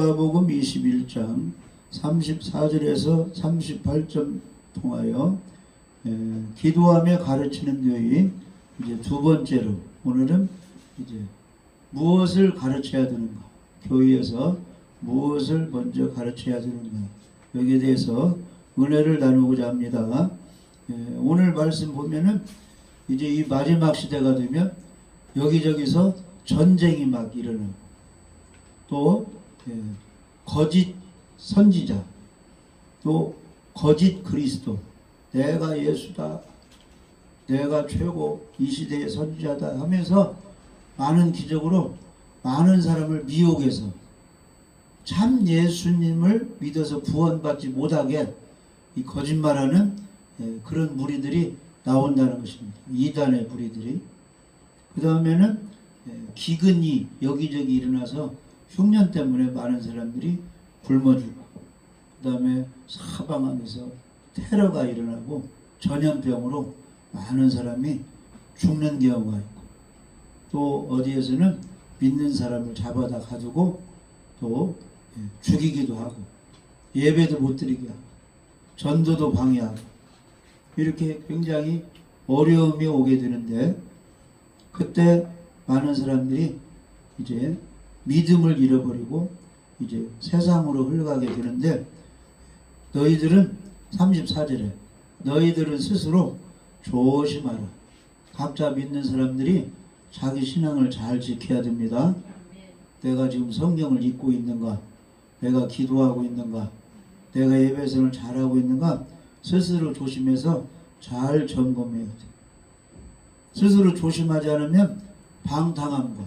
마가복음 21장 34절에서 38절 통하여 기도하며 가르치는 교인 이제 두 번째로 오늘은 이제 무엇을 가르쳐야 되는가, 교회에서 무엇을 먼저 가르쳐야 되는가, 여기에 대해서 은혜를 나누고자 합니다. 오늘 말씀 보면은 이제 이 마지막 시대가 되면 여기저기서 전쟁이 막 일어나고 또 거짓 선지자, 또 거짓 그리스도, 내가 예수다, 내가 최고 이 시대의 선지자다 하면서 많은 기적으로 많은 사람을 미혹해서 참 예수님을 믿어서 구원받지 못하게 이 거짓말하는 그런 무리들이 나온다는 것입니다. 이단의 무리들이. 그 다음에는 기근이 여기저기 일어나서 흉년 때문에 많은 사람들이 굶어 죽고, 그 다음에 사방에서 테러가 일어나고 전염병으로 많은 사람이 죽는 경우가 있고, 또 어디에서는 믿는 사람을 잡아다 가두고 또 죽이기도 하고, 예배도 못 드리게 하고, 전도도 방해하고, 이렇게 굉장히 어려움이 오게 되는데, 그때 많은 사람들이 이제 믿음을 잃어버리고 이제 세상으로 흘러가게 되는데, 너희들은 34절에 너희들은 스스로 조심하라. 각자 믿는 사람들이 자기 신앙을 잘 지켜야 됩니다. 내가 지금 성경을 읽고 있는가, 내가 기도하고 있는가, 내가 예배생을 잘하고 있는가, 스스로 조심해서 잘 점검해야 돼. 스스로 조심하지 않으면 방탕함과,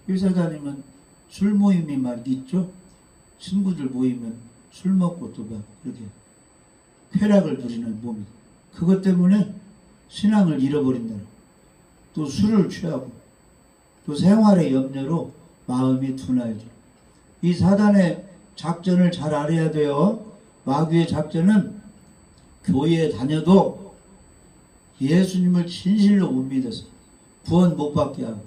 회사 다니면 술 모임이 막 있죠. 친구들 모이면 술 먹고 또 막 그렇게 쾌락을 누리는 몸이, 그것 때문에 신앙을 잃어버린다. 또 술을 취하고 또 생활의 염려로 마음이 둔하여져. 이 사단의 작전을 잘 알아야 돼요. 마귀의 작전은 교회에 다녀도 예수님을 진실로 못 믿어서 구원 못 받게 하고,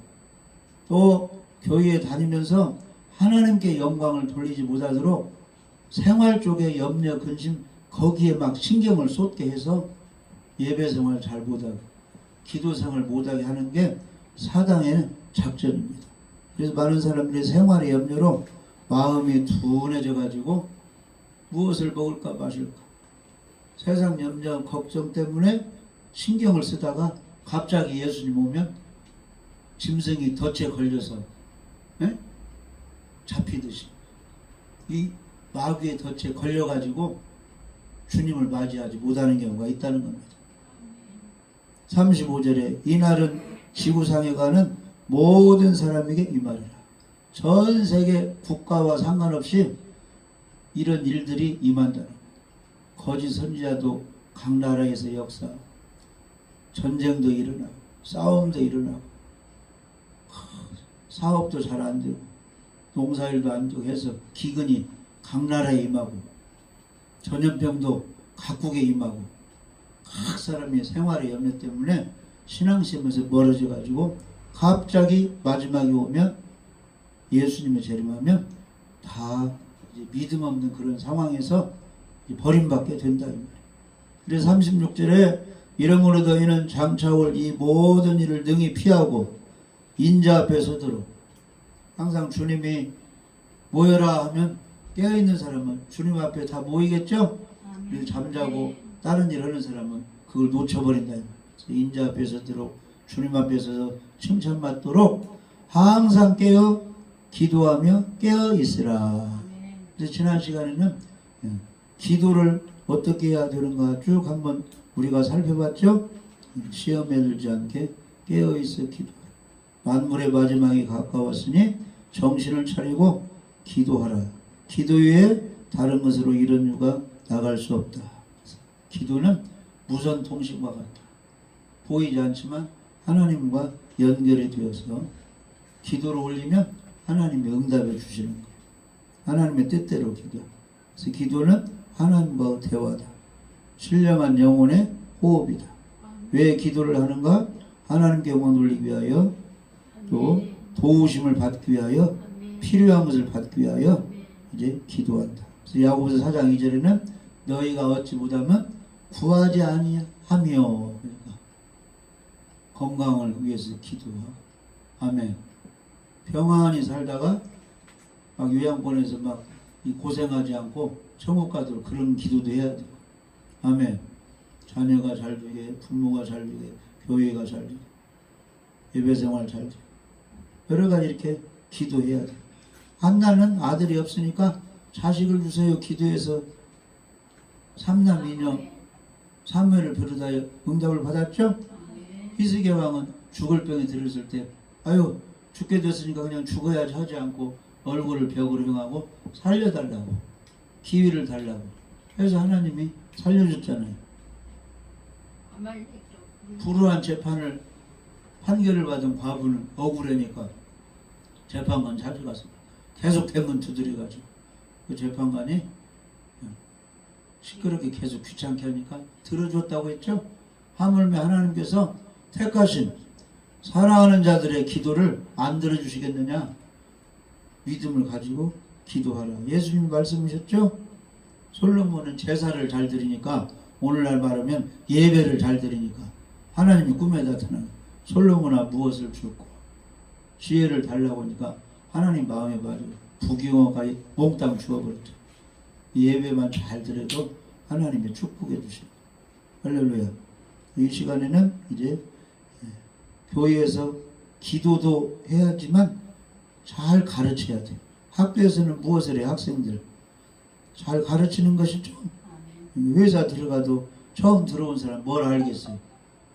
또 교회에 다니면서 하나님께 영광을 돌리지 못하도록 생활 쪽에 염려, 근심 거기에 막 신경을 쏟게 해서 예배 생활 잘 못하고 기도 생활 못하게 하는 게 사단의 작전입니다. 그래서 많은 사람들이 생활의 염려로 마음이 둔해져 가지고 무엇을 먹을까 마실까, 세상 염려 걱정 때문에 신경을 쓰다가 갑자기 예수님 오면 짐승이 덫에 걸려서 잡히듯이 이 마귀의 덫에 걸려가지고 주님을 맞이하지 못하는 경우가 있다는 겁니다. 35절에 이날은 지구상에 가는 모든 사람에게 임하리라. 전 세계 국가와 상관없이 이런 일들이 임한다는 거예요. 거짓 선지자도 각 나라에서 역사하고, 전쟁도 일어나고, 싸움도 일어나고, 사업도 잘 안 되고, 농사일도 안 되고 해서 기근이 각 나라에 임하고, 전염병도 각국에 임하고, 각 사람의 생활의 염려 때문에 신앙심에서 멀어져 가지고 갑자기 마지막에 오면, 예수님을 재림하면 다 이제 믿음 없는 그런 상황에서 버림받게 된다 이 말이에요. 그래서 36절에 이러므로 너희는 장차올 이 모든 일을 능히 피하고 인자 앞에 서도록. 항상 주님이 모여라 하면 깨어있는 사람은 주님 앞에 다 모이겠죠? 그래서 잠자고 다른 일 하는 사람은 그걸 놓쳐버린다. 인자 앞에 서도록, 주님 앞에서 칭찬받도록 항상 깨어 기도하며 깨어 있으라. 그래서 지난 시간에는 기도를 어떻게 해야 되는가 쭉 한번 우리가 살펴봤죠? 시험에 들지 않게 깨어 있어 기도하라. 만물의 마지막이 가까웠으니 정신을 차리고 기도하라. 기도 외에 다른 것으로 이런 유가 나갈 수 없다. 기도는 무선 통신과 같다. 보이지 않지만 하나님과 연결이 되어서 기도를 올리면 하나님이 응답해 주시는 거예요. 하나님의 뜻대로 기도. 그래서 기도는 하나님과 대화다. 신령한 영혼의 호흡이다. 왜 기도를 하는가? 하나님께 영광 돌리기 위하여, 또 도우심을 받기 위하여, 필요한 것을 받기 위하여 이제 기도한다. 그래서 야고보서 4장 2절에는 너희가 얻지 못하면 구하지 아니하며, 그러니까 건강을 위해서 기도하고, 아멘. 평안히 살다가 막 요양원에서 막 고생하지 않고 천국 가도록 그런 기도도 해야 돼요. 아멘. 자녀가 잘 되게, 부모가 잘 되게, 교회가 잘 되게, 예배생활 잘 되게, 여러 가지 이렇게 기도해야 돼요. 한나는 아들이 없으니까 자식을 주세요 기도해서 삼남 이녀 사무엘을 부르다여 응답을 받았죠. 히스기야 왕은 죽을 병에 들었을 때 아유 죽게 됐으니까 그냥 죽어야지 하지 않고 얼굴을 벽으로 향하고 살려달라고, 기회를 달라고 해서 하나님이 살려줬잖아요. 불우한 재판을 판결을 받은 과부는 억울하니까 재판관 찾아가서 계속 대문 두드려가지고 그 재판관이 시끄럽게 계속 귀찮게 하니까 들어줬다고 했죠. 하물며 하나님께서 택하신 사랑하는 자들의 기도를 안 들어주시겠느냐. 믿음을 가지고 기도하라. 예수님이 말씀하셨죠. 솔로몬은 제사를 잘 드리니까, 오늘날 말하면 예배를 잘 드리니까 하나님이 꿈에 나타나는 솔로몬아 무엇을 줄고 지혜를 달라고 하니까 하나님 마음에 맞아요. 부귀영화까지 몽땅 주어버렸죠. 예배만 잘 드려도 하나님이 축복해 주시고, 할렐루야. 이 시간에는 이제 교회에서 기도도 해야지만 잘 가르쳐야 돼요. 학교에서는 무엇을 해? 학생들 잘 가르치는 것이 좀, 회사 들어가도 처음 들어온 사람 뭘 알겠어요.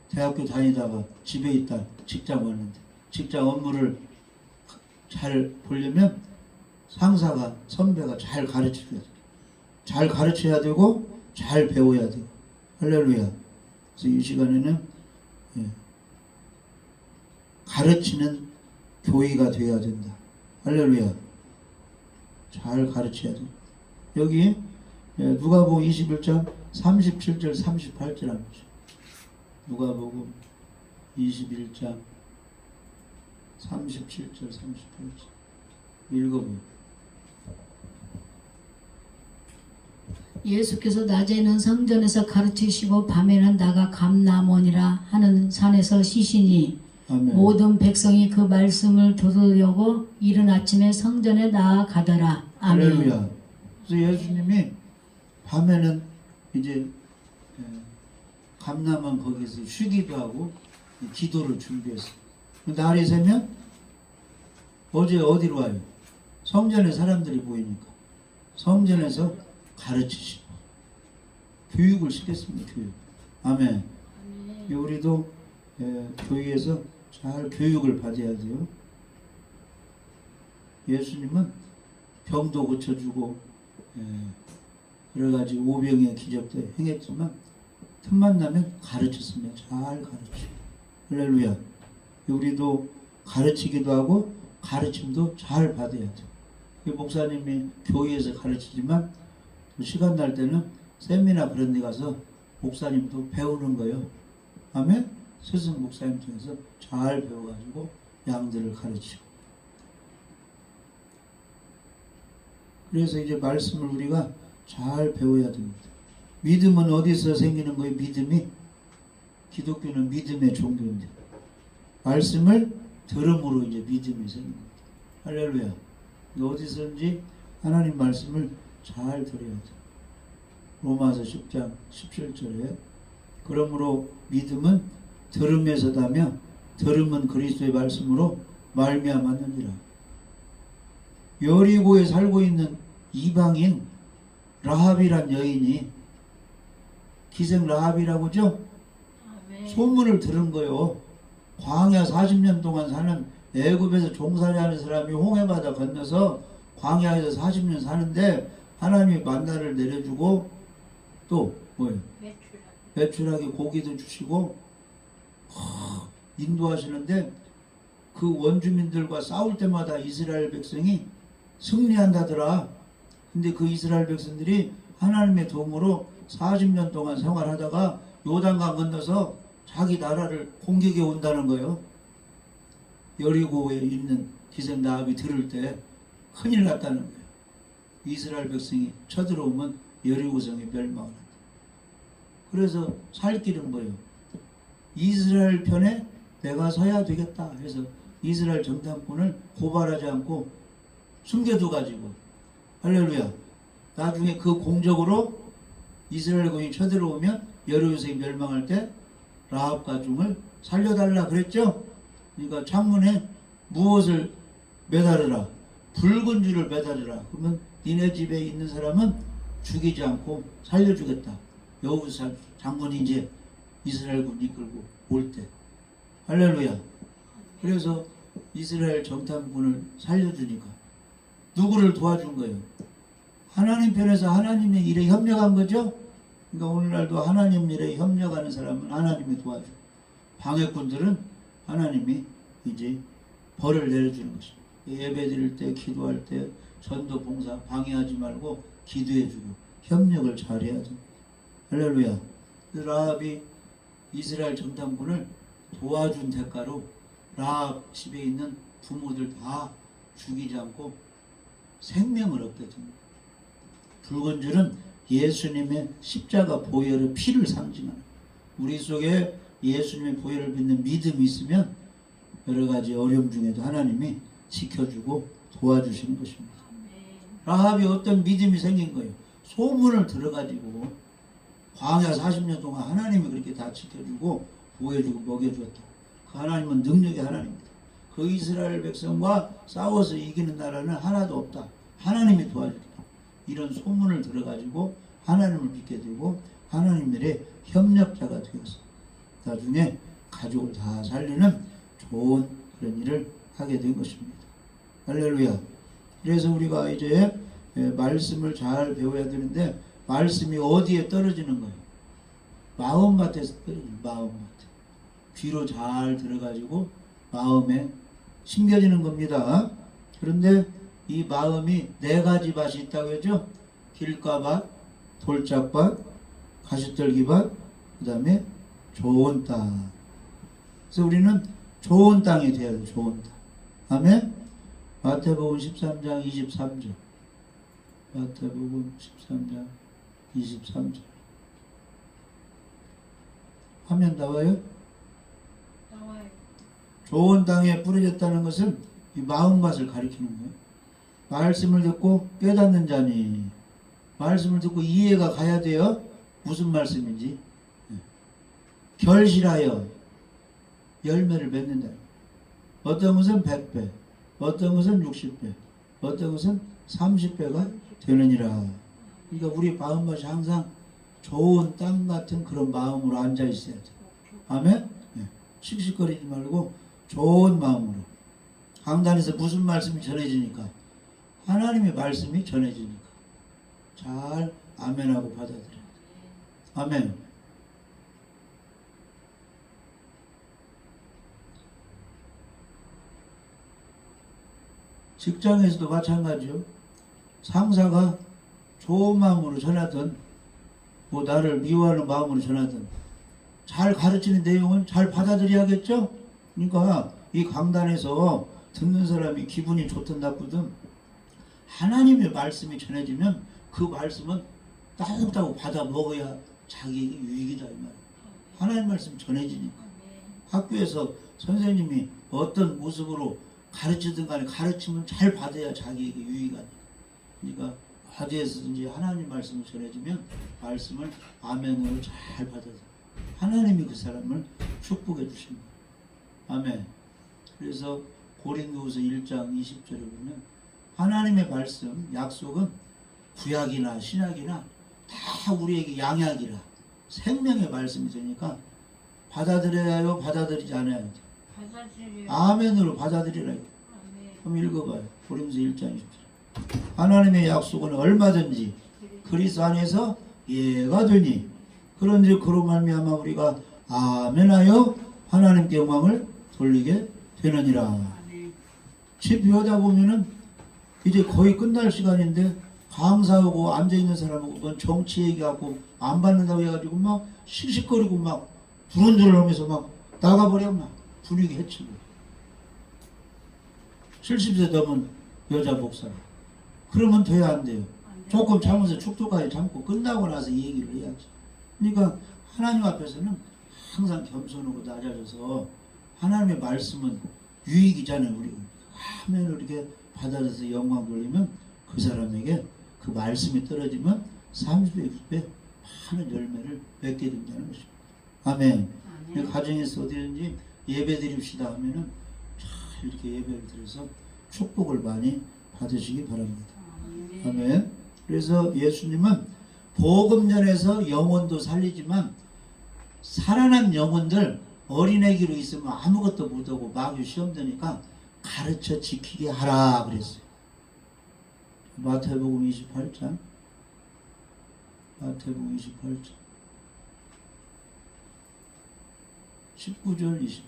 대학교 다니다가 집에 있다 직장 왔는데 직장 업무를 잘 보려면 상사가, 선배가 잘 가르쳐야 돼요. 잘 가르쳐야 되고 잘 배워야 돼요. 할렐루야. 그래서 이 시간에는 가르치는 교회가 되어야 된다. 할렐루야. 잘 가르쳐야 돼요. 여기 누가복음 21장 37절 38절 한 거죠. 누가복음 21장 37절 38절 읽어보세요. 예수께서 낮에는 성전에서 가르치시고 밤에는 나가 감람원이라 하는 산에서 쉬시니 아멘. 모든 백성이 그 말씀을 들으려고 이른 아침에 성전에 나아가더라. 아멘. 할렐루야. 그래서 예수님이 밤에는 이제 감람원 거기서 쉬기도 하고 기도를 준비했어요. 날이 새면 어제 어디로 와요? 성전에 사람들이 모이니까 성전에서 가르치시고 교육을 시켰습니다. 교육. 아멘. 우리도 교회에서 잘 교육을 받아야 돼요. 예수님은 병도 고쳐주고 여러 가지 오병의 기적도 행했지만 틈만 나면 가르쳤으면 잘 가르치고, 할렐루야. 우리도 가르치기도 하고 가르침도 잘 받아야 돼요. 목사님이 교회에서 가르치지만 시간 날 때는 세미나 그런 데 가서 목사님도 배우는 거예요. 아멘. 스승 목사님 중에서 잘 배워가지고 양들을 가르치고. 그래서 이제 말씀을 우리가 잘 배워야 됩니다. 믿음은 어디서 생기는 거예요? 믿음이, 기독교는 믿음의 종교인데 말씀을 들음으로 이제 믿음이 생깁니다. 할렐루야. 어디서든지 하나님 말씀을 잘 들어야 돼요. 로마서 10장 17절에 그러므로 믿음은 들음에서다며 들음은 그리스도의 말씀으로 말미암았느니라. 여리고에 살고 있는 이방인 라합이란 여인이, 기생 라합이라고죠? 소문을 들은 거요. 광야 40년 동안 사는 애굽에서 종살이하는 사람이 홍해바다 건너서 광야에서 40년 사는데 하나님이 만나를 내려주고 또 뭐예요? 매출하게 고기도 주시고 인도하시는데 그 원주민들과 싸울 때마다 이스라엘 백성이 승리한다더라. 근데 그 이스라엘 백성들이 하나님의 도움으로 40년 동안 생활하다가 요단강 건너서 자기 나라를 공격해 온다는 거예요. 여리고에 있는 기생 라합이 들을 때 큰일 났다는 거예요. 이스라엘 백성이 쳐들어오면 여리고성이 멸망을 한다. 그래서 살 길은 뭐예요? 이스라엘 편에 내가 서야 되겠다 해서 이스라엘 정탐꾼을 고발하지 않고 숨겨둬 가지고 할렐루야. 나중에 그 공적으로 이스라엘 군이 쳐들어오면 여리고성이 멸망할 때 라합 가중을 살려달라 그랬죠. 그러니까 창문에 무엇을 매달으라? 붉은 줄을 매달으라. 그러면 니네 집에 있는 사람은 죽이지 않고 살려주겠다. 여호사 장군이 이제 이스라엘군 이끌고 올 때. 할렐루야. 그래서 이스라엘 정탐군을 살려주니까 누구를 도와준 거예요? 하나님 편에서 하나님의 일에 협력한 거죠. 그러니까 오늘날도 하나님 일에 협력하는 사람은 하나님이 도와주고 방해꾼들은 하나님이 이제 벌을 내려주는 것입니다. 예배 드릴 때, 기도할 때, 전도 봉사 방해하지 말고 기도해주고 협력을 잘해야죠. 할렐루야. 라합이 이스라엘 정탐꾼을 도와준 대가로 라합 집에 있는 부모들 다 죽이지 않고 생명을 얻게 됩니다. 붉은 줄은 예수님의 십자가 보혈의 피를 상징하는, 우리 속에 예수님의 보혈을 믿는 믿음이 있으면 여러 가지 어려움 중에도 하나님이 지켜주고 도와주시는 것입니다. 라합이 어떤 믿음이 생긴 거예요. 소문을 들어가지고 광야 40년 동안 하나님이 그렇게 다 지켜주고 보호해주고 먹여주었다. 그 하나님은 능력의 하나님입니다. 그 이스라엘 백성과 싸워서 이기는 나라는 하나도 없다. 하나님이 도와주겠다. 이런 소문을 들어가지고 하나님을 믿게 되고 하나님들의 협력자가 되어서 나중에 가족을 다 살리는 좋은 그런 일을 하게 된 것입니다. 할렐루야. 그래서 우리가 이제 말씀을 잘 배워야 되는데 말씀이 어디에 떨어지는 거예요? 마음밭에서 떨어지는 마음밭. 귀로 잘 들어가지고 마음에 심겨지는 겁니다. 그런데 이 마음이 네 가지 밭이 있다고 했죠? 길가밭, 돌짝밭, 가시떨기밭, 그 다음에 좋은 땅. 그래서 우리는 좋은 땅이 돼야 돼요. 좋은 땅. 아멘? 마태복음 13장 23절. 마태복음 13장 23절. 화면 나와요? 나와요. 좋은 땅에 뿌려졌다는 것은 이 마음밭을 가리키는 거예요. 말씀을 듣고 깨닫는 자니, 말씀을 듣고 이해가 가야 돼요. 무슨 말씀인지. 결실하여 열매를 맺는다. 어떤 것은 100배, 어떤 것은 60배, 어떤 것은 30배가 되느니라. 그러니까 우리 마음밭이 항상 좋은 땅 같은 그런 마음으로 앉아 있어야 돼. 아멘? 네. 씩씩거리지 말고 좋은 마음으로. 강단에서 무슨 말씀이 전해지니까? 하나님의 말씀이 전해지니까. 잘 아멘하고 받아들여야 돼. 아멘. 직장에서도 마찬가지요. 상사가 좋은 마음으로 전하든 뭐 나를 미워하는 마음으로 전하든 잘 가르치는 내용은 잘 받아들여야겠죠. 그러니까 이 강단에서 듣는 사람이 기분이 좋든 나쁘든 하나님의 말씀이 전해지면 그 말씀은 따뜻하고 받아 먹어야 자기에게 유익이다 이 말이에요. 하나님 말씀 전해지니까. 학교에서 선생님이 어떤 모습으로 가르치든 간에 가르치면 잘 받아야 자기에게 유익하니까. 그러니까 어디에서든지 하나님 말씀을 전해주면 말씀을 아멘으로 잘 받아서 하나님이 그 사람을 축복해 주십니다. 아멘. 그래서 고린도후서 1장 20절에 보면 하나님의 말씀, 약속은 구약이나 신약이나 다 우리에게 양약이라 생명의 말씀이 되니까 받아들여야 해요? 받아들이지 않아야 돼요? 받아들여요. 아멘으로 받아들이라. 아멘. 한번 읽어봐요. 고린도서 1장 20절. 하나님의 약속은 얼마든지 그리스도 안에서 예가 되니 그런즉 그로 말미암아 우리가 아멘하여 하나님께 영광을 돌리게 되느니라. 집회하다 보면은 이제 거의 끝날 시간인데 강사하고 앉아있는 사람하고 뭔 정치 얘기하고 안 받는다고 해가지고 막 씩씩거리고 막 두런두런 하면서 막 나가버려 막 분위기 해치고 70세 넘은 여자 목사가 그러면 돼야 안 돼요. 조금 참으면서 축도까지 참고 끝나고 나서 이 얘기를 해야지. 그러니까 하나님 앞에서는 항상 겸손하고 낮아져서 하나님의 말씀은 유익이잖아요. 우리가 하면 이렇게 받아들여서 영광 돌리면 그 사람에게 그 말씀이 떨어지면 30배, 60배 많은 열매를 맺게 된다는 것입니다. 아멘. 가정에서 어디든지 예배 드립시다 하면은 잘 이렇게 예배를 드려서 축복을 많이 받으시기 바랍니다. 아멘. 그래서 예수님은 복음 전에서 영혼도 살리지만 살아난 영혼들 어린애기로 있으면 아무것도 못하고 마귀 시험 드니까 가르쳐 지키게 하라 그랬어요. 마태복음 28장 마태복음 28장 19절 20절.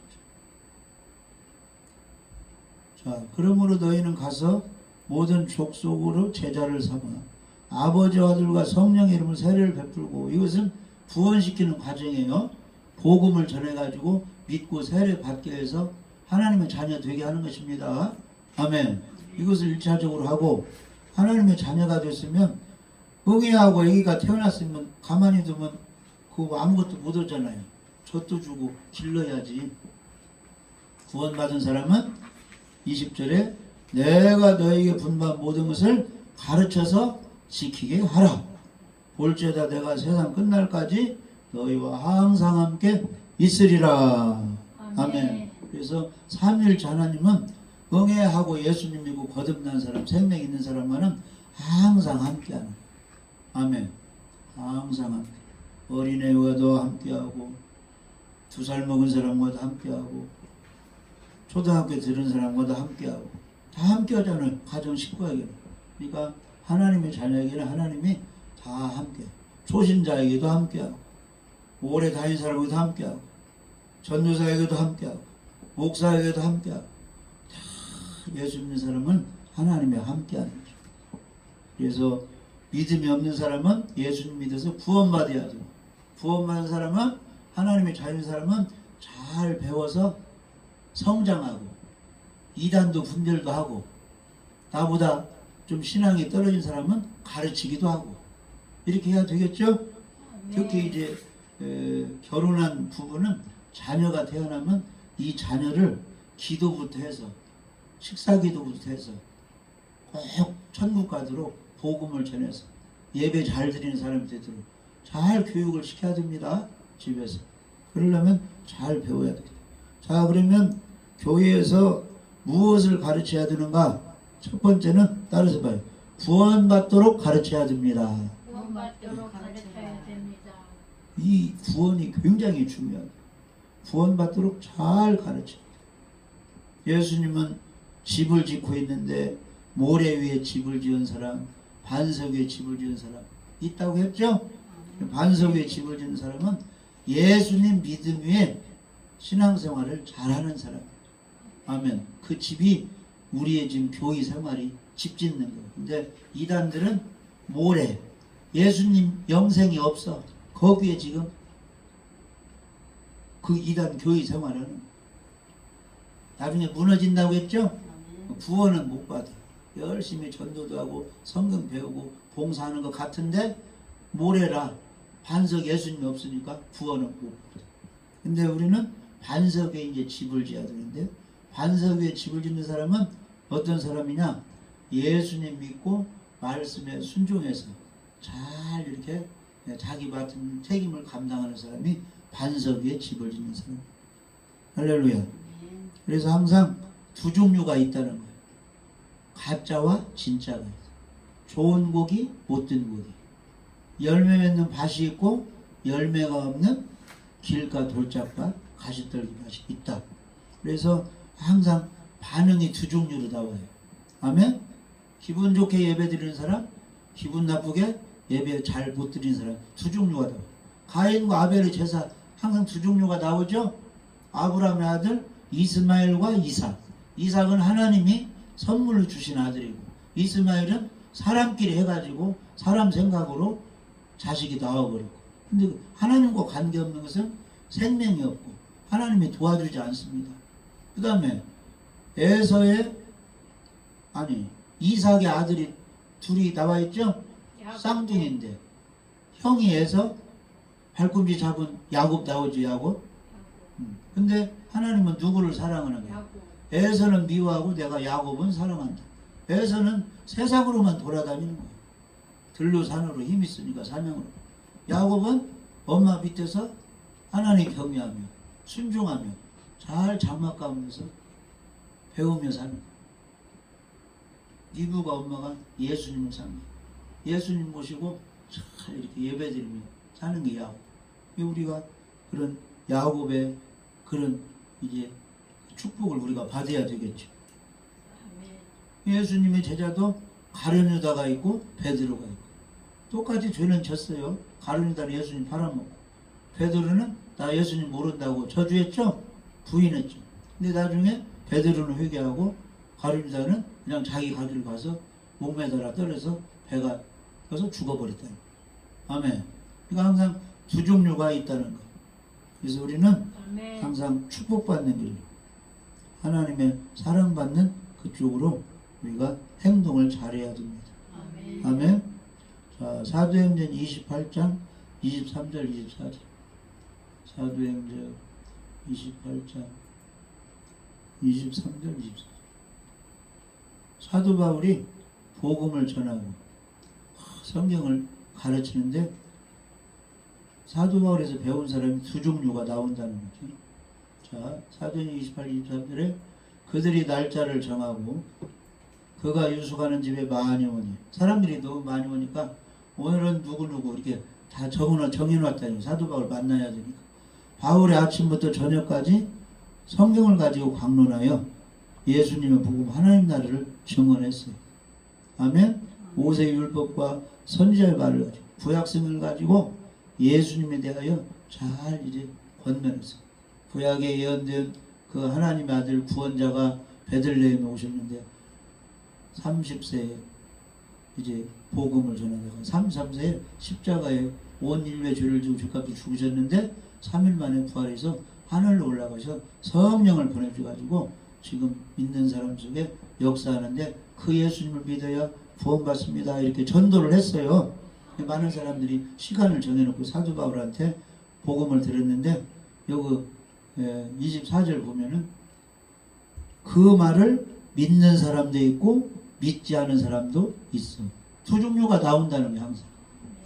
자, 그러므로 너희는 가서 모든 족속으로 제자를 삼아 아버지와 아들과 성령의 이름으로 세례를 베풀고, 이것은 구원시키는 과정이에요. 복음을 전해가지고 믿고 세례 받게 해서 하나님의 자녀 되게 하는 것입니다. 아멘. 이것을 1차적으로 하고, 하나님의 자녀가 됐으면 응애하고 아기가 태어났으면 가만히 두면 그거 아무것도 못 얻잖아요. 젖도 주고 길러야지. 구원받은 사람은 20절에 내가 너에게 분부한 모든 것을 가르쳐서 지키게 하라. 볼지어다 내가 세상 끝날까지 너희와 항상 함께 있으리라. 아멘. 그래서 삼위일체 하나님은 응애하고 예수님 믿고 거듭난 사람, 생명 있는 사람과는 항상 함께하는. 아멘. 항상 함께. 어린애와도 함께하고, 2살 먹은 사람과도 함께하고, 초등학교 들은 사람과도 함께하고, 다 함께하잖아요. 가정 식구에게는. 그러니까 하나님의 자녀에게는 하나님이 다 함께, 초신자에게도 함께하고, 오래 다닌 사람에게도 함께하고, 전도사에게도 함께하고, 목사에게도 함께하고, 다 예수 믿는 사람은 하나님이 함께하는 거죠. 그래서 믿음이 없는 사람은 예수님 믿어서 구원받아야죠. 구원받은 사람은, 하나님의 자유인 사람은 잘 배워서 성장하고, 이단도 분별도 하고, 나보다 좀 신앙이 떨어진 사람은 가르치기도 하고, 이렇게 해야 되겠죠? 특히 이제 결혼한 부부는 자녀가 태어나면 이 자녀를 기도부터 해서, 식사기도부터 해서 꼭 천국 가도록 복음을 전해서 예배 잘 드리는 사람이 되도록 잘 교육을 시켜야 됩니다. 집에서. 그러려면 잘 배워야 됩니다. 자, 그러면 교회에서 무엇을 가르쳐야 되는가? 첫 번째는 따라서 봐요. 구원받도록 가르쳐야 됩니다. 구원받도록 가르쳐야 됩니다. 이 구원이 굉장히 중요해요. 구원받도록 잘 가르쳐. 예수님은 집을 짓고 있는데 모래 위에 집을 지은 사람, 반석 위에 집을 지은 사람 있다고 했죠? 반석 위에 집을 지은 사람은 예수님 믿음 위에 신앙생활을 잘하는 사람. 아멘. 그 집이 우리의 지금 교회 생활이 집 짓는 거예요. 근데 이단들은 모래, 예수님 영생이 없어. 거기에 지금 그 이단 교회 생활은 나중에 무너진다고 했죠? 구원은 못 받아. 열심히 전도도 하고 성경 배우고 봉사하는 것 같은데 모래라, 반석 예수님이 없으니까 구원은 못 받아. 근데 우리는 반석 위에 이제 집을 지어야 되는데, 반석 위에 집을 짓는 사람은 어떤 사람이냐? 예수님 믿고 말씀에 순종해서 잘 이렇게 자기 맡은 책임을 감당하는 사람이 반석 위에 집을 짓는 사람. 할렐루야. 그래서 항상 두 종류가 있다는 거예요. 가짜와 진짜가 있어요. 좋은 고기, 못된 고기. 열매 맺는 밭이 있고 열매가 없는 길가 돌짝밭, 가시떨기 밭이 있다. 그래서 항상 반응이 두 종류로 나와요. 아멘? 기분 좋게 예배 드리는 사람, 기분 나쁘게 예배 잘 못 드리는 사람, 두 종류가 나와요. 가인과 아벨의 제사 항상 두 종류가 나오죠? 아브라함의 아들 이스마엘과 이삭. 이삭은 하나님이 선물로 주신 아들이고, 이스마엘은 사람끼리 해가지고 사람 생각으로 자식이 나와버리고. 근데 하나님과 관계없는 것은 생명이 없고 하나님이 도와주지 않습니다. 그 다음에 이삭의 아들이 둘이 나와 있죠? 쌍둥이인데 형이 에서 발꿈치 잡은 야곱 나오죠, 야곱. 근데 하나님은 누구를 사랑하는 거야? 에서는 미워하고 내가 야곱은 사랑한다. 에서는 세상으로만 돌아다니는 거야. 들로 산으로 힘이 있으니까 사명으로. 야곱은 엄마 밑에서 하나님 경외하며 순종하며 잘 장막 가면서 배우며 사는 거야. 이브가 엄마가 예수님을 사는 거야. 예수님 모시고 잘 이렇게 예배드리며 사는 게 야곱. 우리가 그런 야곱의 그런 이제 축복을 우리가 받아야 되겠죠. 예수님의 제자도 가룟 유다가 있고 베드로가 있고 똑같이 죄는 졌어요. 가룟 유다는 예수님 팔아먹고 베드로는 나 예수님 모른다고 저주했죠. 부인했죠. 근데 나중에 베드로는 회개하고 가룟 유다는 그냥 자기 갈 길 가서 목매달아 떨어서 배가 떠서 죽어버렸다. 아멘. 그러니까 항상 두 종류가 있다는 거. 그래서 우리는 항상 축복받는 길, 하나님의 사랑받는 그쪽으로 우리가 행동을 잘해야 됩니다. 아멘. 자, 사도행전 28장 23절 24절. 사도행전 28장 23절 24절. 사도 바울이 복음을 전하고 성경을 가르치는데 사도 바울에서 배운 사람이 두 종류가 나온다는 거죠. 자, 사도행전 28, 23절에 그들이 날짜를 정하고 그가 유숙하는 집에 많이 오니 사람들이 너무 많이 오니까 오늘은 누구누구 이렇게 다 정해놨다니 사도 바울 만나야 되니까 바울의 아침부터 저녁까지 성경을 가지고 강론하여 예수님의 복음 하나님 나라를 증언했어요. 아멘. 모세 율법과 선지자의 말을 가지고 구약성을 가지고 예수님에 대하여 잘 이제 권면했어요. 구약에 예언된 그 하나님의 아들 구원자가 베들레헴에 오셨는데 30세에 이제 복음을 전하다가 33세에 십자가에 온 인류의 죄를 지고 죄값이 죽으셨는데 3일 만에 부활해서 하늘로 올라가서 성령을 보내줘가지고 지금 믿는 사람 속에 역사하는데 그 예수님을 믿어야 구원받습니다. 이렇게 전도를 했어요. 많은 사람들이 시간을 정해놓고 사도 바울한테 복음을 들었는데 여기 24절 보면은 그 말을 믿는 사람도 있고 믿지 않은 사람도 있어. 두 종류가 나온다는 게 항상.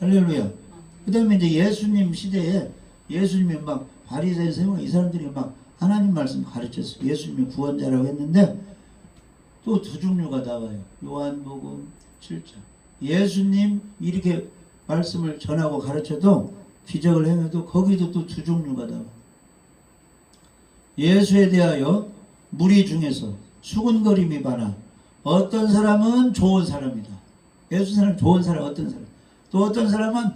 할렐루야. 그 다음에 이제 예수님 시대에 예수님이 막 바리새인 세우고 이 사람들이 막 하나님 말씀 가르쳤어. 예수님이 구원자라고 했는데 또 두 종류가 나와요. 요한복음 7장. 예수님 이렇게 말씀을 전하고 가르쳐도 기적을 행해도 거기도 또 두 종류가 나와. 예수에 대하여 무리 중에서 수군거림이 많아 어떤 사람은 좋은 사람이다. 예수 사람 좋은 사람 어떤 사람. 또 어떤 사람은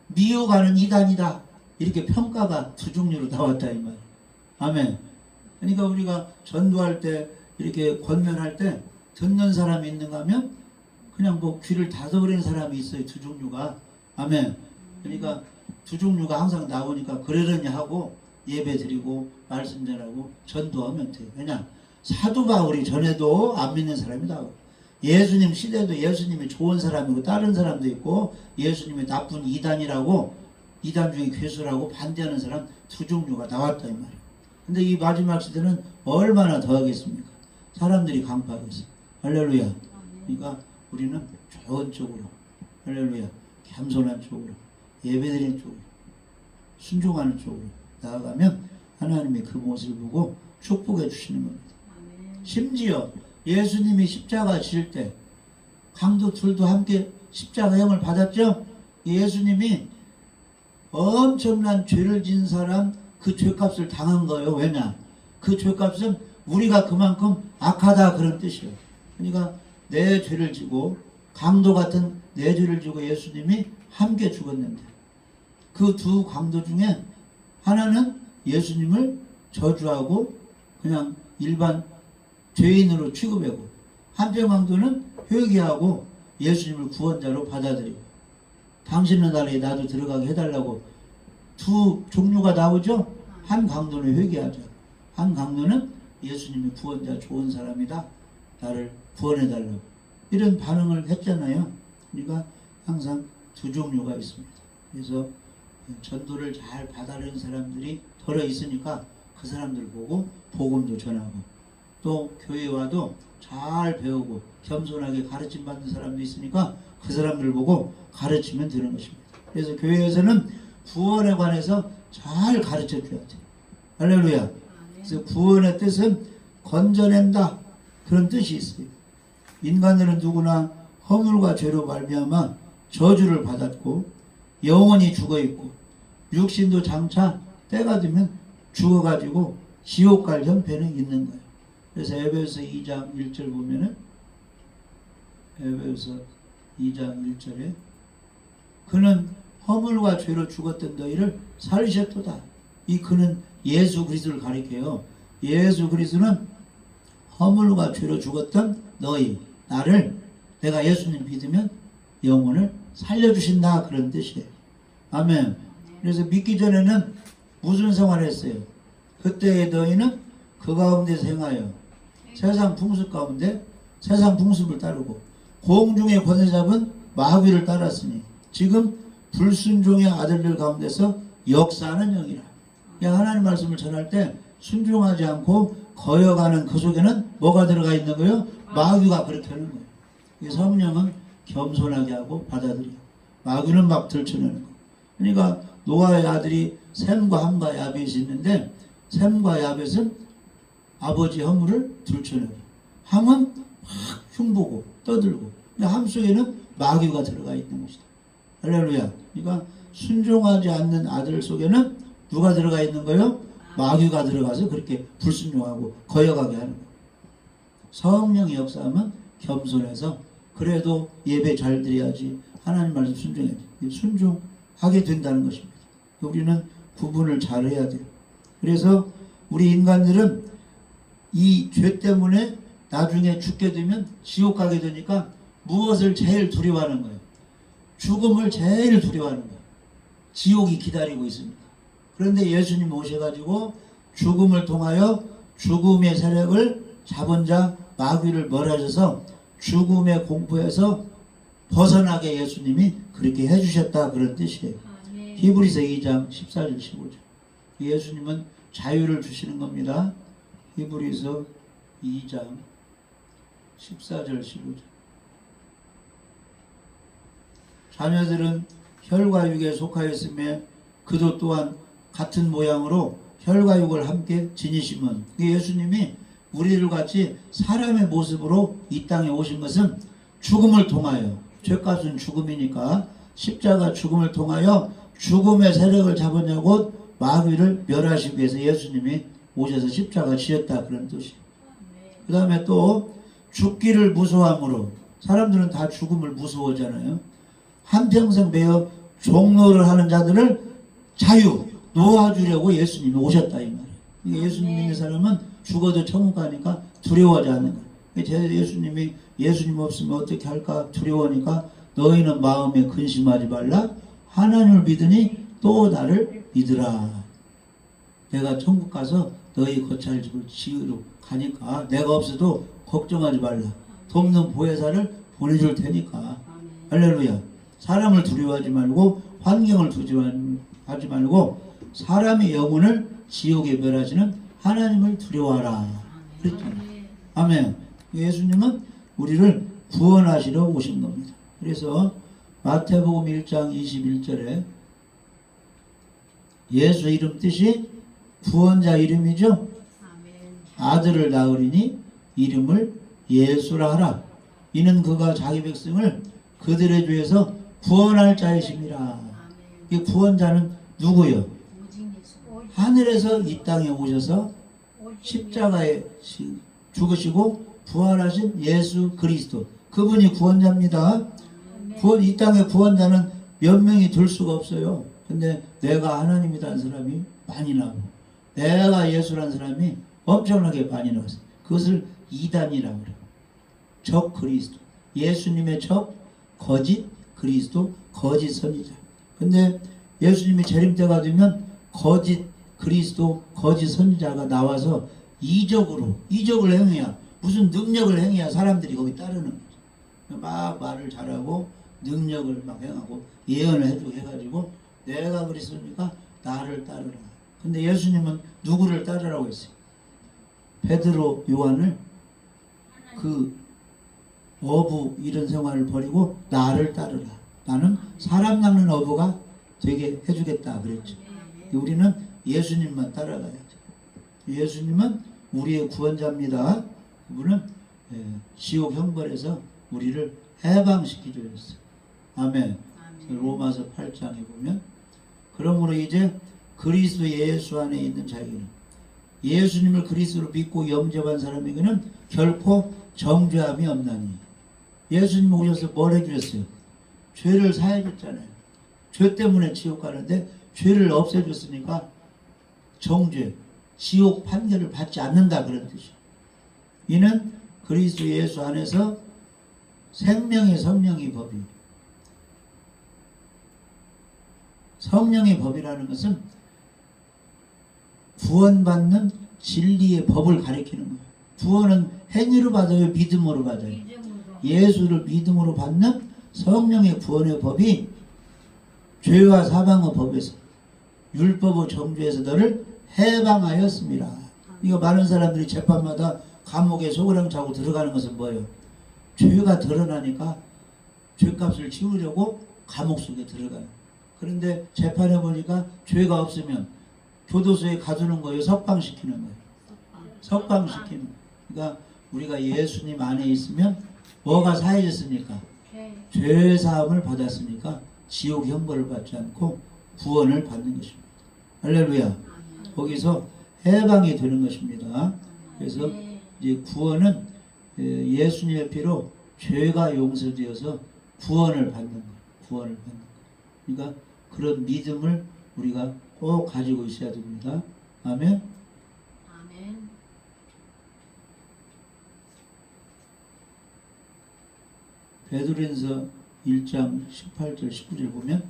미워가는 이단이다. 이렇게 평가가 두 종류로 나왔다 이 말. 아멘. 그러니까 우리가 전도할 때 이렇게 권면할 때 듣는 사람이 있는가 하면 그냥 뭐 귀를 닫아버리는 사람이 있어요. 두 종류가. 아멘. 그러니까 두 종류가 항상 나오니까 그러려니 하고 예배 드리고 말씀 전하고 전도하면 돼요. 왜냐? 사도 바울이 전에도 안 믿는 사람이 나오고 예수님 시대도 예수님이 좋은 사람이고 다른 사람도 있고 예수님이 나쁜 이단이라고 이단 중에 괴수라고 반대하는 사람 두 종류가 나왔다 이 말이에요. 근데 이 마지막 시대는 얼마나 더 하겠습니까? 사람들이 강파하겠어요. 할렐루야. 그러니까 우리는 좋은 쪽으로 할렐루야 겸손한 쪽으로 예배드리는 쪽으로 순종하는 쪽으로 나아가면 하나님의 그 모습을 보고 축복해 주시는 겁니다. 심지어 예수님이 십자가 지을 때 강도 둘도 함께 십자가형을 받았죠. 예수님이 엄청난 죄를 지은 사람 그 죄값을 당한 거예요. 왜냐? 그 죄값은 우리가 그만큼 악하다 그런 뜻이에요. 그러니까 내 죄를 지고 강도 같은 내 죄를 지고 예수님이 함께 죽었는데 그 두 강도 중에 하나는 예수님을 저주하고 그냥 일반 죄인으로 취급하고 한편 강도는 회개하고 예수님을 구원자로 받아들이고 당신의 나라에 나도 들어가게 해달라고 두 종류가 나오죠. 한 강도는 회개하죠. 한 강도는 예수님이 구원자 좋은 사람이다. 나를 구원해달라고 이런 반응을 했잖아요. 그러니까 항상 두 종류가 있습니다. 그래서 전도를 잘 받아내는 사람들이 덜어 있으니까 그 사람들 보고 복음도 전하고, 또 교회 와도 잘 배우고 겸손하게 가르침 받는 사람도 있으니까 그 사람들 보고 가르치면 되는 것입니다. 그래서 교회에서는 구원에 관해서 잘 가르쳐 줘야 돼요. 할렐루야. 그래서 구원의 뜻은 건져낸다, 그런 뜻이 있어요. 인간들은 누구나 허물과 죄로 말미암아 저주를 받았고 영원히 죽어 있고, 육신도 장차 때가 되면 죽어가지고 지옥 갈 형편에 있는 거예요. 그래서 에베소서 2장 1절 보면은, 에베소서 2장 1절에 그는 허물과 죄로 죽었던 너희를 살리셨도다. 이 그는 예수 그리스도를 가리켜요. 예수 그리스도는 허물과 죄로 죽었던 너희, 나를, 내가 예수님 믿으면 영혼을 살려주신다, 그런 뜻이에요. 아멘. 그래서 믿기 전에는 무슨 생활을 했어요? 그때의 너희는 그 가운데서 행하여 세상 풍습 가운데 세상 풍습을 따르고 공중의 권세 잡은 마귀를 따랐으니 지금 불순종의 아들들 가운데서 역사하는 영이라. 하나님 말씀을 전할 때 순종하지 않고 거여가는 그 속에는 뭐가 들어가 있는 거예요? 마귀가 그렇게 하는 거예요. 성령은 겸손하게 하고 받아들여, 마귀는 막 들춰내는 거. 그러니까 노아의 아들이 셈과 함과 야벳이 있는데, 셈과 야벳은 아버지 허물을 들춰내고, 함은 막 흉보고 떠들고, 함 속에는 마귀가 들어가 있는 것이다. 할렐루야. 그러니까 순종하지 않는 아들 속에는 누가 들어가 있는 거예요? 마귀가 들어가서 그렇게 불순종하고 거여가게 하는 거예요. 성령의 역사하면 겸손해서 그래도 예배 잘 드려야지, 하나님 말씀 순종해야지, 순종하게 된다는 것입니다. 우리는 구분을 잘 해야 돼요. 그래서 우리 인간들은 이 죄 때문에 나중에 죽게 되면 지옥 가게 되니까 무엇을 제일 두려워하는 거예요? 죽음을 제일 두려워하는 거예요. 지옥이 기다리고 있습니다. 그런데 예수님 오셔가지고 죽음을 통하여 죽음의 세력을 잡은 자 마귀를 멸하셔서 죽음의 공포에서 벗어나게 예수님이 그렇게 해주셨다, 그런 뜻이에요. 히브리서 2장 14절 15절. 예수님은 자유를 주시는 겁니다. 히브리서 2장 14절 15절. 자녀들은 혈과 육에 속하였으며 그도 또한 같은 모양으로 혈과 육을 함께 지니심은, 예수님이 우리들 같이 사람의 모습으로 이 땅에 오신 것은 죽음을 통하여, 죄값은 죽음이니까 십자가 죽음을 통하여 죽음의 세력을 잡으냐고 마귀를 멸하시기 위해서 예수님이 오셔서 십자가 지었다, 그런 뜻이에요. 그 다음에 또 죽기를 무서워함으로, 사람들은 다 죽음을 무서워하잖아요. 한평생 매여 종로를 하는 자들을 자유 놓아주려고 예수님이 오셨다, 이 말이에요. 예수님 믿는 사람은 죽어도 천국 가니까 두려워하지 않는 거예요. 예수님이 예수님 없으면 어떻게 할까 두려워하니까 너희는 마음에 근심하지 말라, 하나님을 믿으니 또 나를 믿으라. 내가 천국 가서 너희 거처할 집을 지으러 가니까 내가 없어도 걱정하지 말라. 돕는 보혜사를 보내줄 테니까. 할렐루야. 사람을 두려워하지 말고 환경을 두려워하지 말고 사람의 영혼을 지옥에 멸하시는 하나님을 두려워하라. 그랬잖아요. 아멘. 예수님은 우리를 구원하시러 오신 겁니다. 그래서 마태복음 1장 21절에 예수 이름 뜻이 구원자 이름이죠. 아들을 낳으리니 이름을 예수라 하라. 이는 그가 자기 백성을 그들의 죄에서 구원할 자이심이라. 이 구원자는 누구요? 하늘에서 이 땅에 오셔서 십자가에 죽으시고 부활하신 예수 그리스도, 그분이 구원자입니다. 이 땅의 구원자는 몇 명이 될 수가 없어요. 근데 내가 하나님이라는 사람이 많이 나오고 내가 예수라는 사람이 엄청나게 많이 나왔어요. 그것을 이단이라고 그래요. 적 그리스도, 예수님의 적 거짓 그리스도, 거짓 선지자. 근데 예수님이 재림 때가 되면 거짓 그리스도, 거짓 선지자가 나와서 이적을 행해야, 무슨 능력을 행해야 사람들이 거기 따르는 거죠. 막 말을 잘하고 능력을 막 행하고 예언을 해주고 해가지고 내가 그랬으니까 나를 따르라. 근데 예수님은 누구를 따르라고 했어요? 베드로, 요한을 그 어부 이런 생활을 버리고 나를 따르라. 나는 사람 낚는 어부가 되게 해주겠다 그랬죠. 우리는 예수님만 따라가야죠. 예수님은 우리의 구원자입니다. 그분은 지옥 형벌에서 우리를 해방시키려 했어요. 아멘. 로마서 8장에 보면 그러므로 이제 그리스도 예수 안에 있는 자에게는 예수님을 그리스도로 믿고 영접한 사람에게는 결코 정죄함이 없나니. 예수님 오셔서 뭘 해주셨어요? 죄를 사해줬잖아요. 죄 때문에 지옥 가는데 죄를 없애줬으니까 정죄, 지옥 판결을 받지 않는다 그런 뜻이에요. 이는 그리스도 예수 안에서 생명의 성령의 법이, 성령의 법이라는 것은 구원받는 진리의 법을 가리키는 거예요. 구원은 행위로 받아요, 믿음으로 받아요? 믿음으로. 예수를 믿음으로 받는 성령의 구원의 법이 죄와 사망의 법에서 율법의 정죄에서 너를 해방하였습니다. 이거 많은 사람들이 재판마다 감옥에 소그랑 차고 들어가는 것은 뭐예요? 죄가 드러나니까 죄값을 치우려고 감옥 속에 들어가는. 그런데 재판해 보니까 죄가 없으면 교도소에 가두는 거예요, 석방시키는 거예요? 석방시키는 거예요. 그러니까 우리가 예수님 안에 있으면 뭐가 사해졌습니까? 죄 사함을 받았으니까 지옥 형벌을 받지 않고 구원을 받는 것입니다. 할렐루야. 거기서 해방이 되는 것입니다. 그래서 이제 구원은 예수님의 피로 죄가 용서되어서 구원을 받는 것, 구원을 받는 것. 그러니까 그런 믿음을 우리가 꼭 가지고 있어야 됩니다. 아멘. 아멘. 베드로전서 1장 18절 19절 보면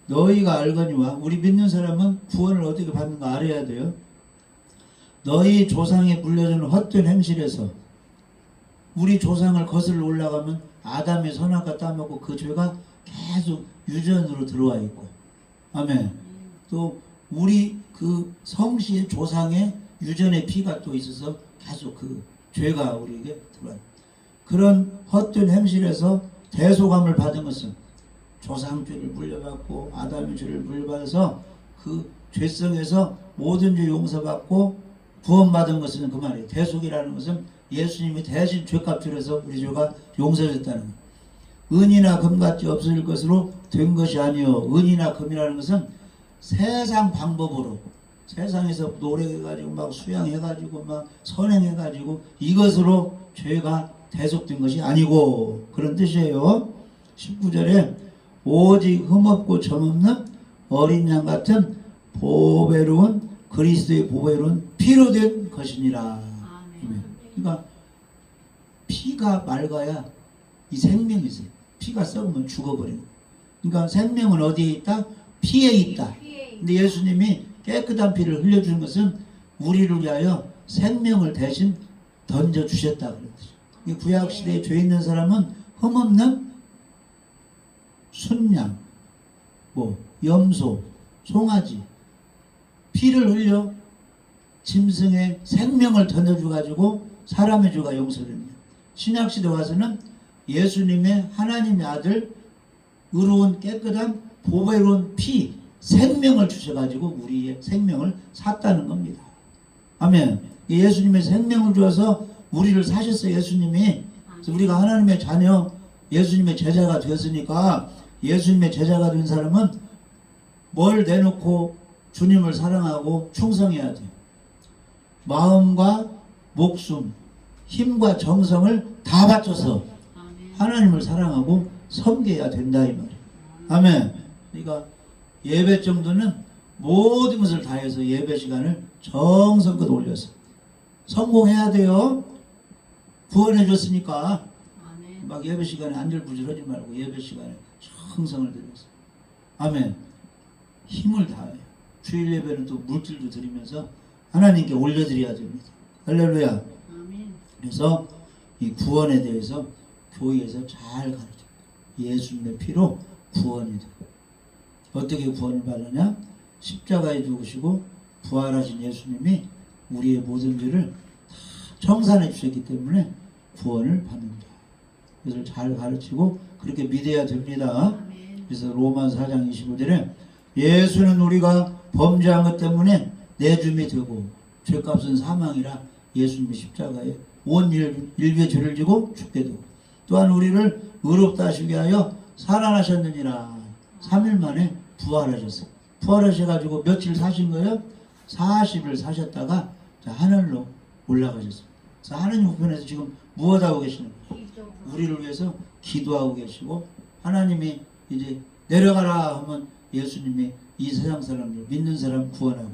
너희가 알거니와, 우리 믿는 사람은 구원을 어떻게 받는가 알아야 돼요. 너희 조상에 물려주는 헛된 행실에서, 우리 조상을 거슬러 올라가면 아담의 선악과 따먹고 그 죄가 계속 유전으로 들어와 있고, 아멘. 또 우리 그 성씨의 조상의 유전의 피가 또 있어서 계속 그 죄가 우리에게 들어와요. 그런 헛된 행실에서 대속함을 받은 것은 조상죄를 물려받고 아담의 죄를 물려받아서 그 죄성에서 모든 죄 용서받고 구원받은 것은 그 말이에요. 대속이라는 것은 예수님이 대신 죄값 치러서 우리 죄가 용서됐다는 거예요. 은이나 금같이 없어질 것으로 된 것이 아니요, 은이나 금이라는 것은 세상 방법으로, 세상에서 노력해가지고 막 수양해가지고 막 선행해가지고 이것으로 죄가 대속된 것이 아니고, 그런 뜻이에요. 19절에 오직 흠없고 점없는 어린 양 같은 보배로운 그리스도의 보배로운 피로 된 것이니라. 아멘. 그러니까 피가 맑아야 이 생명이 있어요. 피가 썩으면 죽어버리고. 그러니까 생명은 어디에 있다? 피에 있다. 근데 예수님이 깨끗한 피를 흘려주는 것은 우리를 위하여 생명을 대신 던져주셨다 그런 뜻이에요. 구약시대에 죄 있는 사람은 흠없는 순양, 염소, 송아지 피를 흘려 짐승의 생명을 던져줘가지고 사람의 죄가 용서됩니다. 신약시대 와서는 예수님의 하나님의 아들 의로운 깨끗한 보배로운 피, 생명을 주셔가지고 우리의 생명을 샀다는 겁니다. 아멘. 예수님의 생명을 주어서 우리를 사셨어요. 예수님이. 그래서 우리가 하나님의 자녀, 예수님의 제자가 되었으니까 예수님의 제자가 된 사람은 뭘 내놓고 주님을 사랑하고 충성해야 돼요. 마음과 목숨, 힘과 정성을 다 바쳐서 하나님을 사랑하고 섬겨야 된다 이 말이에요. 아멘. 그러니까 예배 정도는 모든 것을 다해서 예배 시간을 정성껏 올려서 성공해야 돼요. 구원해 줬으니까 막 예배 시간에 안절부절하지 말고 예배 시간에 정성을 들여서, 아멘, 힘을 다해요. 주일 예배는 또 물질도 드리면서 하나님께 올려드려야 됩니다. 할렐루야. 아멘. 그래서 이 구원에 대해서 교회에서 잘 가르쳐. 예수님의 피로 구원이 돼. 어떻게 구원을 받느냐? 십자가에 죽으시고 부활하신 예수님이 우리의 모든 죄를 다 청산해 주셨기 때문에 구원을 받는다. 그래서 잘 가르치고 그렇게 믿어야 됩니다. 그래서 로마서 4장 25절에 예수는 우리가 범죄한 것 때문에 내줌이 되고 죄값은 사망이라 예수님이 십자가에 온 인류의 죄를 지고 죽게 되고 또한 우리를 의롭다 하시게 하여 살아나셨느니라. 3일 만에 부활하셨어요. 부활하셔가지고 며칠 사신 거예요? 40일 사셨다가 하늘로 올라가셨어요. 그래서 하나님 우편에서 지금 무엇하고 계시는 거예요? 우리를 위해서 기도하고 계시고 하나님이 이제 내려가라 하면 예수님이 이 세상 사람들 믿는 사람 구원하고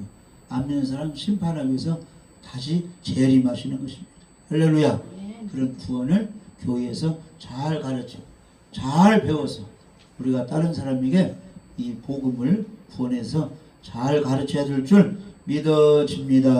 안 믿는 사람 심판하기 위해서 다시 재림하시는 것입니다. 할렐루야. 그런 구원을 교회에서 잘 가르쳐 잘 배워서 우리가 다른 사람에게 이 복음을 구원해서 잘 가르쳐야 될 줄 믿어집니다.